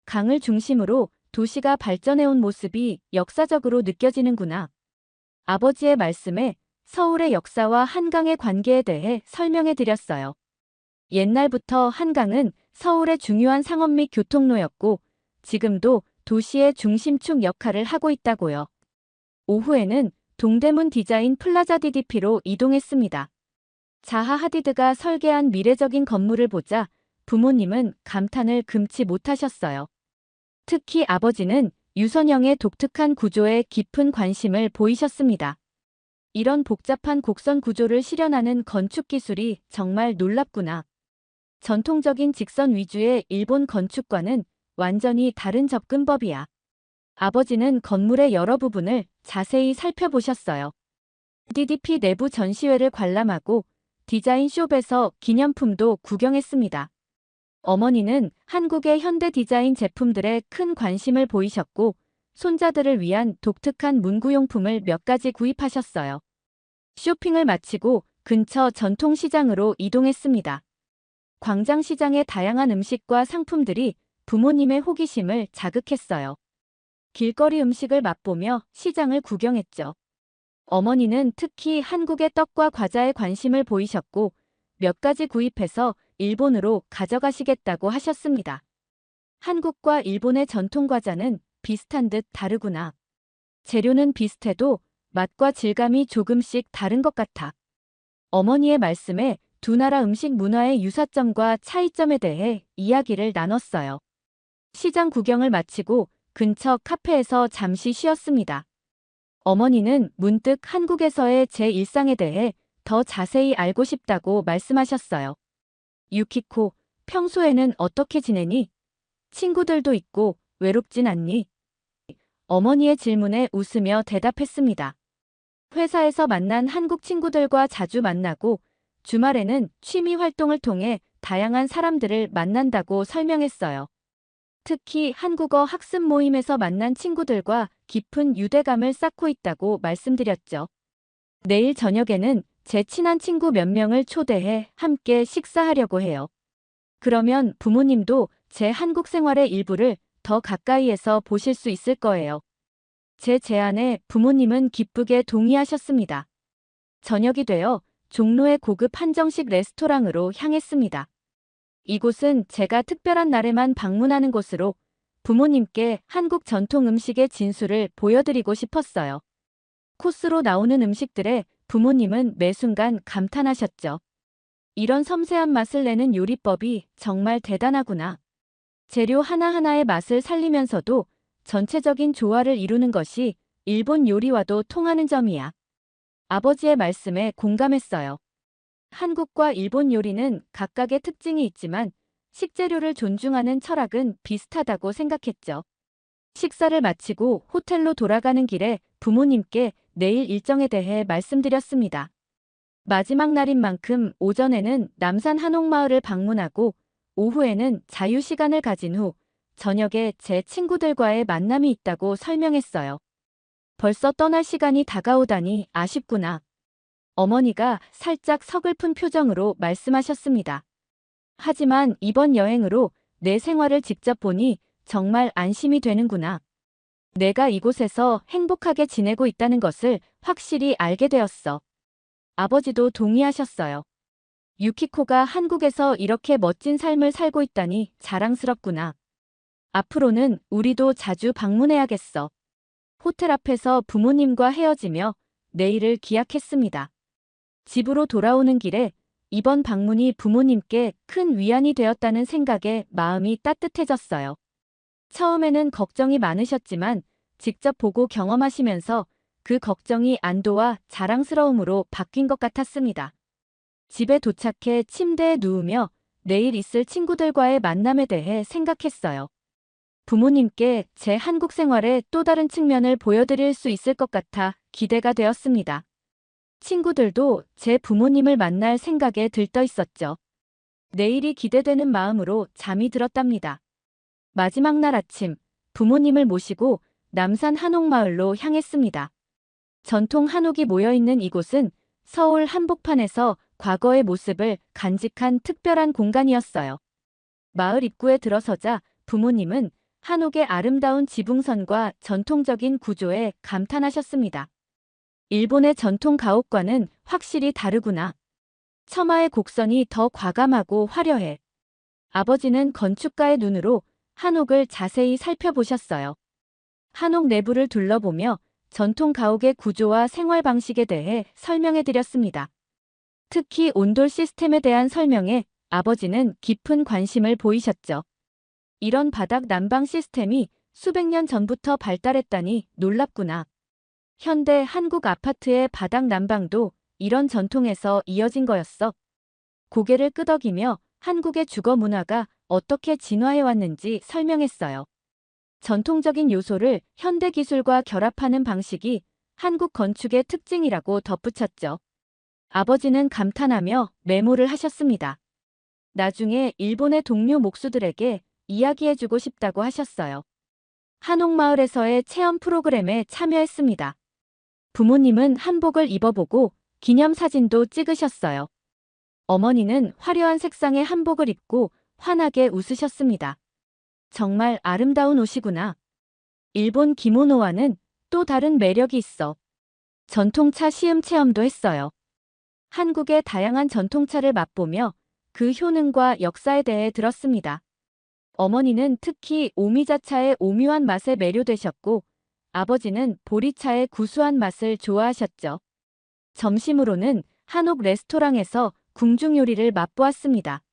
강을 중심으로 도시가 발전해온 모습이 역사적으로 느껴지는구나. 아버지의 말씀에 서울의 역사와 한강의 관계에 대해 설명해 드렸어요. 옛날부터 한강은 서울의 중요한 상업 및 교통로였고 지금도 도시의 중심축 역할을 하고 있다고요. 오후에는 동대문 디자인 플라자 DDP로 이동했습니다. 자하 하디드가 설계한 미래적인 건물을 보자 부모님은 감탄을 금치 못하셨어요. 특히 아버지는 유선형의 독특한 구조에 깊은 관심을 보이셨습니다. 이런 복잡한 곡선 구조를 실현하는 건축 기술이 정말 놀랍구나. 전통적인 직선 위주의 일본 건축과는 완전히 다른 접근법이야. 아버지는 건물의 여러 부분을 자세히 살펴보셨어요. DDP 내부 전시회를 관람하고 디자인숍에서 기념품도 구경했습니다. 어머니는 한국의 현대 디자인 제품들에 큰 관심을 보이셨고 손자들을 위한 독특한 문구용품을 몇 가지 구입하셨어요. 쇼핑을 마치고 근처 전통시장으로 이동했습니다. 광장시장의 다양한 음식과 상품들이 부모님의 호기심을 자극했어요. 길거리 음식을 맛보며 시장을 구경했죠. 어머니는 특히 한국의 떡과 과자에 관심을 보이셨고 몇 가지 구입해서 일본으로 가져가시겠다고 하셨습니다. 한국과 일본의 전통 과자는 비슷한 듯 다르구나. 재료는 비슷해도 맛과 질감이 조금씩 다른 것 같아. 어머니의 말씀에 두 나라 음식 문화의 유사점과 차이점에 대해 이야기를 나눴어요. 시장 구경을 마치고 근처 카페에서 잠시 쉬었습니다. 어머니는 문득 한국에서의 제 일상에 대해 더 자세히 알고 싶다고 말씀하셨어요. 유키코, 평소에는 어떻게 지내니? 친구들도 있고 외롭진 않니? 어머니의 질문에 웃으며 대답했습니다. 회사에서 만난 한국 친구들과 자주 만나고 주말에는 취미 활동을 통해 다양한 사람들을 만난다고 설명했어요. 특히 한국어 학습 모임에서 만난 친구들과 깊은 유대감을 쌓고 있다고 말씀드렸죠. 내일 저녁에는 제 친한 친구 몇 명을 초대해 함께 식사하려고 해요. 그러면 부모님도 제 한국 생활의 일부를 더 가까이에서 보실 수 있을 거예요. 제 제안에 부모님은 기쁘게 동의하셨습니다. 저녁이 되어 종로의 고급 한정식 레스토랑으로 향했습니다. 이곳은 제가 특별한 날에만 방문하는 곳으로 부모님께 한국 전통 음식의 진수를 보여드리고 싶었어요. 코스로 나오는 음식들에 부모님은 매 순간 감탄하셨죠. 이런 섬세한 맛을 내는 요리법이 정말 대단하구나. 재료 하나하나의 맛을 살리면서도 전체적인 조화를 이루는 것이 일본 요리와도 통하는 점이야. 아버지의 말씀에 공감했어요. 한국과 일본 요리는 각각의 특징이 있지만 식재료를 존중하는 철학은 비슷하다고 생각했죠. 식사를 마치고 호텔로 돌아가는 길에 부모님께 내일 일정에 대해 말씀드렸습니다. 마지막 날인 만큼 오전에는 남산 한옥마을을 방문하고 오후에는 자유시간을 가진 후 저녁에 제 친구들과의 만남이 있다고 설명했어요. 벌써 떠날 시간이 다가오다니 아쉽구나. 어머니가 살짝 서글픈 표정으로 말씀하셨습니다. 하지만 이번 여행으로 내 생활을 직접 보니 정말 안심이 되는구나. 내가 이곳에서 행복하게 지내고 있다는 것을 확실히 알게 되었어. 아버지도 동의하셨어요. 유키코가 한국에서 이렇게 멋진 삶을 살고 있다니 자랑스럽구나. 앞으로는 우리도 자주 방문해야겠어. 호텔 앞에서 부모님과 헤어지며 내일을 기약했습니다. 집으로 돌아오는 길에 이번 방문이 부모님께 큰 위안이 되었다는 생각에 마음이 따뜻해졌어요. 처음에는 걱정이 많으셨지만 직접 보고 경험하시면서 그 걱정이 안도와 자랑스러움으로 바뀐 것 같았습니다. 집에 도착해 침대에 누우며 내일 있을 친구들과의 만남에 대해 생각했어요. 부모님께 제 한국 생활의 또 다른 측면을 보여드릴 수 있을 것 같아 기대가 되었습니다. 친구들도 제 부모님을 만날 생각에 들떠 있었죠. 내일이 기대되는 마음으로 잠이 들었답니다. 마지막 날 아침, 부모님을 모시고 남산 한옥마을로 향했습니다. 전통 한옥이 모여있는 이곳은 서울 한복판에서 과거의 모습을 간직한 특별한 공간이었어요. 마을 입구에 들어서자 부모님은 한옥의 아름다운 지붕선과 전통적인 구조에 감탄하셨습니다. 일본의 전통 가옥과는 확실히 다르구나. 처마의 곡선이 더 과감하고 화려해. 아버지는 건축가의 눈으로 한옥을 자세히 살펴보셨어요. 한옥 내부를 둘러보며 전통 가옥의 구조와 생활 방식에 대해 설명해 드렸습니다. 특히 온돌 시스템에 대한 설명에 아버지는 깊은 관심을 보이셨죠. 이런 바닥 난방 시스템이 수백 년 전부터 발달했다니 놀랍구나. 현대 한국 아파트의 바닥 난방도 이런 전통에서 이어진 거였어. 고개를 끄덕이며 한국의 주거 문화가 어떻게 진화해 왔는지 설명했어요. 전통적인 요소를 현대 기술과 결합하는 방식이 한국 건축의 특징이라고 덧붙였죠. 아버지는 감탄하며 메모를 하셨습니다. 나중에 일본의 동료 목수들에게 이야기해주고 싶다고 하셨어요. 한옥마을에서의 체험 프로그램에 참여했습니다. 부모님은 한복을 입어보고 기념사진도 찍으셨어요. 어머니는 화려한 색상의 한복을 입고 환하게 웃으셨습니다. 정말 아름다운 옷이구나. 일본 기모노와는 또 다른 매력이 있어. 전통차 시음 체험도 했어요. 한국의 다양한 전통차를 맛보며 그 효능과 역사에 대해 들었습니다. 어머니는 특히 오미자차의 오묘한 맛에 매료되셨고 아버지는 보리차의 구수한 맛을 좋아하셨죠. 점심으로는 한옥 레스토랑에서 궁중 요리를 맛보았습니다.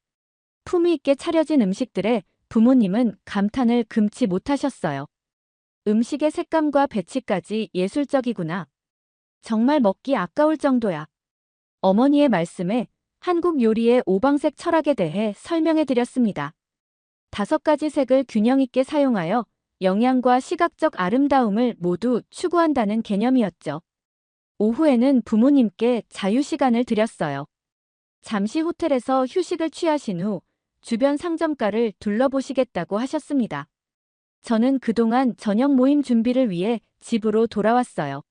품위 있게 차려진 음식들에 부모님은 감탄을 금치 못하셨어요. 음식의 색감과 배치까지 예술적이구나. 정말 먹기 아까울 정도야. 어머니의 말씀에 한국 요리의 오방색 철학에 대해 설명해 드렸습니다. 5가지 색을 균형 있게 사용하여 영양과 시각적 아름다움을 모두 추구한다는 개념이었죠. 오후에는 부모님께 자유시간을 드렸어요. 잠시 호텔에서 휴식을 취하신 후 주변 상점가를 둘러보시겠다고 하셨습니다. 저는 그동안 저녁 모임 준비를 위해 집으로 돌아왔어요.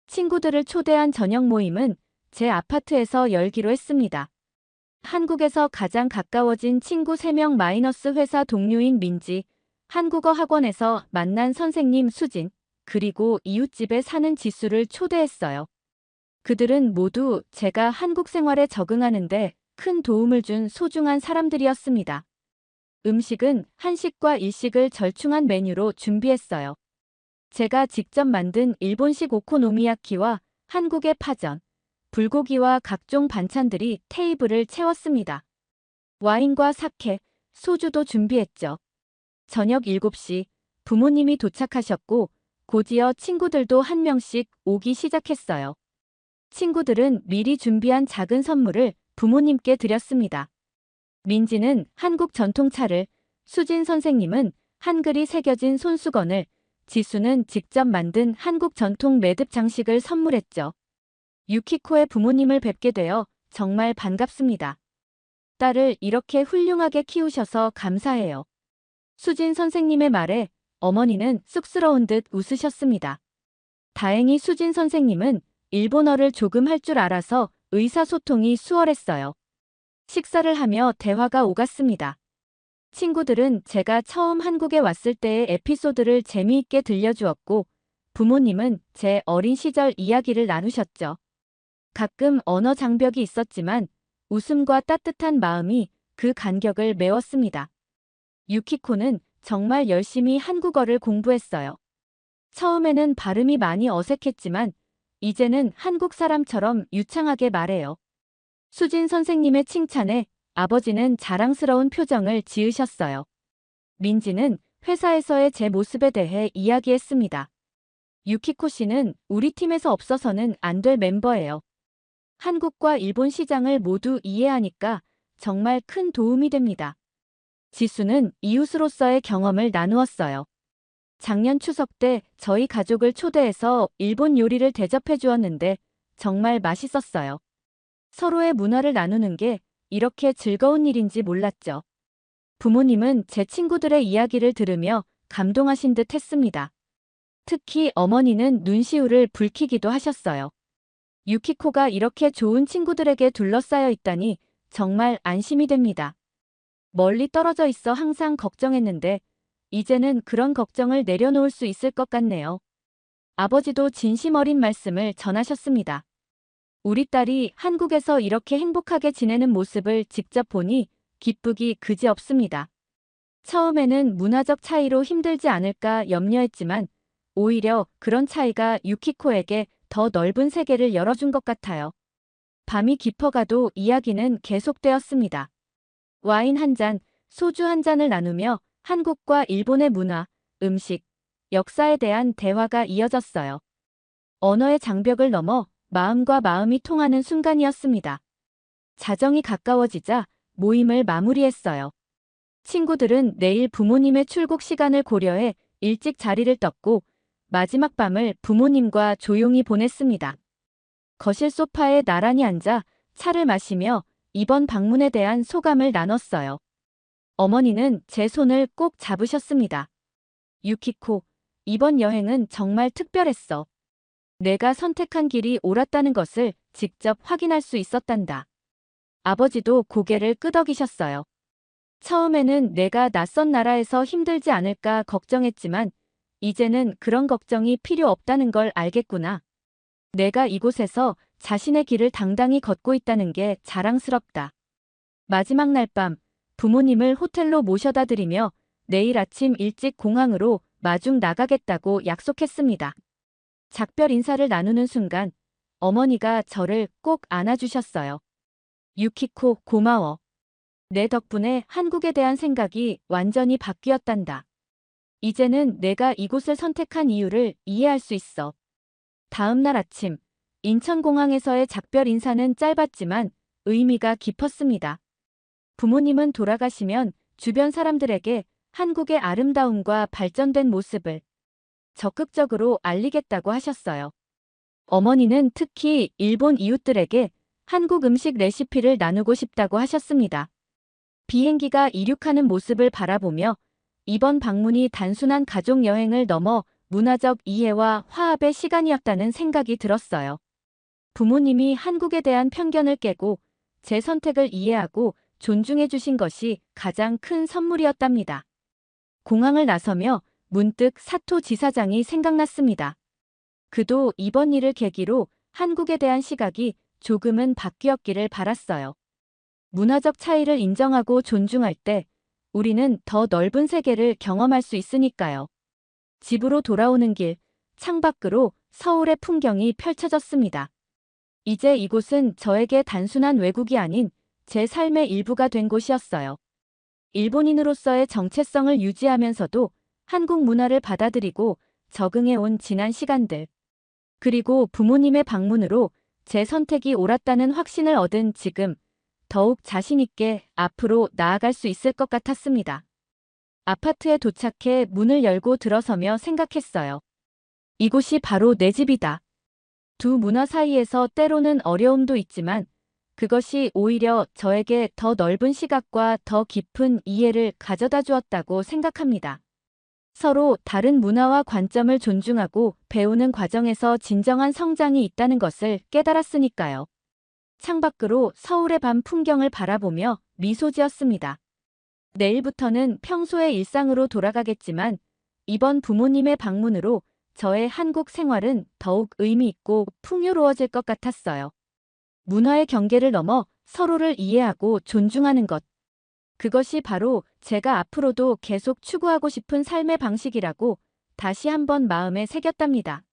친구들을 초대한 저녁 모임은 제 아파트에서 열기로 했습니다. 한국에서 가장 가까워진 친구 3명 마이너스 회사 동료인 민지, 한국어 학원에서 만난 선생님 수진, 그리고 이웃집에 사는 지수를 초대했어요. 그들은 모두 제가 한국 생활에 적응하는데 큰 도움을 준 소중한 사람들이었습니다. 음식은 한식과 일식을 절충한 메뉴로 준비했어요. 제가 직접 만든 일본식 오코노미야키와 한국의 파전, 불고기와 각종 반찬들이 테이블을 채웠습니다. 와인과 사케, 소주도 준비했죠. 저녁 7시 부모님이 도착하셨고 곧이어 친구들도 한 명씩 오기 시작했어요. 친구들은 미리 준비한 작은 선물을 부모님께 드렸습니다. 민지는 한국 전통차를, 수진 선생님은 한글이 새겨진 손수건을, 지수는 직접 만든 한국 전통 매듭 장식을 선물했죠. 유키코의 부모님을 뵙게 되어 정말 반갑습니다. 딸을 이렇게 훌륭하게 키우셔서 감사해요. 수진 선생님의 말에 어머니는 쑥스러운 듯 웃으셨습니다. 다행히 수진 선생님은 일본어를 조금 할 줄 알아서 의사소통이 수월했어요. 식사를 하며 대화가 오갔습니다. 친구들은 제가 처음 한국에 왔을 때의 에피소드를 재미있게 들려주었고 부모님은 제 어린 시절 이야기를 나누셨죠. 가끔 언어 장벽이 있었지만 웃음과 따뜻한 마음이 그 간격을 메웠습니다. 유키코는 정말 열심히 한국어를 공부했어요. 처음에는 발음이 많이 어색했지만 이제는 한국 사람처럼 유창하게 말해요. 수진 선생님의 칭찬에 아버지는 자랑스러운 표정을 지으셨어요. 민지는 회사에서의 제 모습에 대해 이야기했습니다. 유키코 씨는 우리 팀에서 없어서는 안 될 멤버예요. 한국과 일본 시장을 모두 이해하니까 정말 큰 도움이 됩니다. 지수는 이웃으로서의 경험을 나누었어요. 작년 추석 때 저희 가족을 초대해서 일본 요리를 대접해 주었는데 정말 맛있었어요. 서로의 문화를 나누는 게 이렇게 즐거운 일인지 몰랐죠. 부모님은 제 친구들의 이야기를 들으며 감동하신 듯 했습니다. 특히 어머니는 눈시울을 붉히기도 하셨어요. 유키코가 이렇게 좋은 친구들에게 둘러싸여 있다니 정말 안심이 됩니다. 멀리 떨어져 있어 항상 걱정했는데 이제는 그런 걱정을 내려놓을 수 있을 것 같네요. 아버지도 진심 어린 말씀을 전하셨습니다. 우리 딸이 한국에서 이렇게 행복하게 지내는 모습을 직접 보니 기쁘기 그지없습니다. 처음에는 문화적 차이로 힘들지 않을까 염려했지만 오히려 그런 차이가 유키코에게 더 넓은 세계를 열어준 것 같아요. 밤이 깊어가도 이야기는 계속되었습니다. 와인 한 잔, 소주 한 잔을 나누며 한국과 일본의 문화, 음식, 역사에 대한 대화가 이어졌어요. 언어의 장벽을 넘어 마음과 마음이 통하는 순간이었습니다. 자정이 가까워지자 모임을 마무리했어요. 친구들은 내일 부모님의 출국 시간을 고려해 일찍 자리를 떴고 마지막 밤을 부모님과 조용히 보냈습니다. 거실 소파에 나란히 앉아 차를 마시며 이번 방문에 대한 소감을 나눴어요. 어머니는 제 손을 꼭 잡으셨습니다. 유키코, 이번 여행은 정말 특별했어. 내가 선택한 길이 옳았다는 것을 직접 확인할 수 있었단다. 아버지도 고개를 끄덕이셨어요. 처음에는 내가 낯선 나라에서 힘들지 않을까 걱정했지만 이제는 그런 걱정이 필요 없다는 걸 알겠구나. 내가 이곳에서 자신의 길을 당당히 걷고 있다는 게 자랑스럽다. 마지막 날 밤 부모님을 호텔로 모셔다 드리며 내일 아침 일찍 공항으로 마중 나가겠다고 약속했습니다. 작별 인사를 나누는 순간 어머니가 저를 꼭 안아주셨어요. 유키코 고마워. 내 덕분에 한국에 대한 생각이 완전히 바뀌었단다. 이제는 내가 이곳을 선택한 이유를 이해할 수 있어. 다음 날 아침 인천공항에서의 작별 인사는 짧았지만 의미가 깊었습니다. 부모님은 돌아가시면 주변 사람들에게 한국의 아름다움과 발전된 모습을 적극적으로 알리겠다고 하셨어요. 어머니는 특히 일본 이웃들에게 한국 음식 레시피를 나누고 싶다고 하셨습니다. 비행기가 이륙하는 모습을 바라보며 이번 방문이 단순한 가족 여행을 넘어 문화적 이해와 화합의 시간이었다는 생각이 들었어요. 부모님이 한국에 대한 편견을 깨고 제 선택을 이해하고 존중해 주신 것이 가장 큰 선물이었답니다. 공항을 나서며 문득 사토 지사장이 생각났습니다. 그도 이번 일을 계기로 한국에 대한 시각이 조금은 바뀌었기를 바랐어요. 문화적 차이를 인정하고 존중할 때 우리는 더 넓은 세계를 경험할 수 있으니까요. 집으로 돌아오는 길, 창밖으로 서울의 풍경이 펼쳐졌습니다. 이제 이곳은 저에게 단순한 외국이 아닌 제 삶의 일부가 된 곳이었어요. 일본인으로서의 정체성을 유지하면서도 한국 문화를 받아들이고 적응해 온 지난 시간들. 그리고 부모님의 방문으로 제 선택이 옳았다는 확신을 얻은 지금 더욱 자신 있게 앞으로 나아갈 수 있을 것 같았습니다. 아파트에 도착해 문을 열고 들어서며 생각했어요. 이곳이 바로 내 집이다. 두 문화 사이에서 때로는 어려움도 있지만 그것이 오히려 저에게 더 넓은 시각과 더 깊은 이해를 가져다 주었다고 생각합니다. 서로 다른 문화와 관점을 존중하고 배우는 과정에서 진정한 성장이 있다는 것을 깨달았으니까요. 창밖으로 서울의 밤 풍경을 바라보며 미소 지었습니다. 내일부터는 평소의 일상으로 돌아가겠지만 이번 부모님의 방문으로 저의 한국 생활은 더욱 의미 있고 풍요로워질 것 같았어요. 문화의 경계를 넘어 서로를 이해하고 존중하는 것. 그것이 바로 제가 앞으로도 계속 추구하고 싶은 삶의 방식이라고 다시 한번 마음에 새겼답니다.